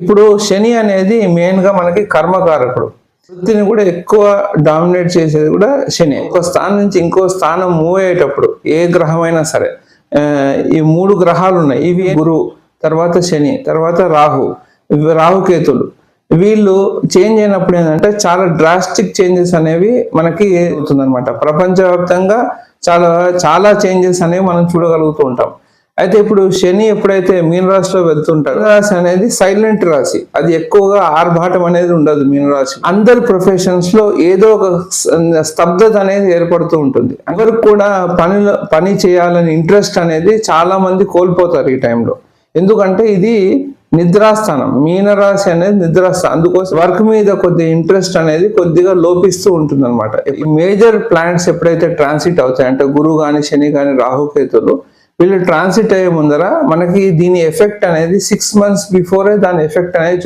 ఇప్పుడు శని అనేది మెయిన్ గా మనకి కర్మకారకుడు. వృత్తిని కూడా ఎక్కువ డామినేట్ చేసేది కూడా శని. ఒక స్థానం నుంచి ఇంకో స్థానం మూవ్ అయ్యేటప్పుడు ఏ గ్రహమైనా సరే, ఈ 3 గ్రహాలు ఉన్నాయి. ఇవి గురువు, తర్వాత శని, తర్వాత రాహుకేతులు. వీళ్ళు చేంజ్ అయినప్పుడు ఏంటంటే చాలా డ్రాస్టిక్ చేంజెస్ అనేవి మనకి అవుతుందన్నమాట. ప్రపంచవ్యాప్తంగా చాలా చాలా చేంజెస్ అనేవి మనం చూడగలుగుతూ ఉంటాం. అయితే ఇప్పుడు శని ఎప్పుడైతే మీనరాశిలో వెళ్తుంటాడు, రాశి అనేది సైలెంట్ రాశి, అది ఎక్కువగా ఆర్భాటం అనేది ఉండదు. మీనరాశి అందరి ప్రొఫెషన్స్ లో ఏదో ఒక స్తబ్దత అనేది ఏర్పడుతూ ఉంటుంది. అందరికి కూడా పని చేయాలని ఇంట్రెస్ట్ అనేది చాలా మంది కోల్పోతారు ఈ టైంలో. ఎందుకంటే ఇది నిద్రాస్థానం, మీనరాశి అనేది నిద్రాస్థానం. అందుకోసం వర్క్ మీద కొద్దిగా ఇంట్రెస్ట్ అనేది కొద్దిగా లోపిస్తూ ఉంటుంది అనమాట. ఈ మేజర్ ప్లానెట్స్ ఎప్పుడైతే ట్రాన్సిట్ అవుతాయి, అంటే గురువు కానీ శని కానీ రాహుకేతులు, వీళ్ళు ట్రాన్సిట్ అయ్యే ముందర మనకి దీని ఎఫెక్ట్ అనేది 6 months బిఫోరే దాని ఎఫెక్ట్ అనేది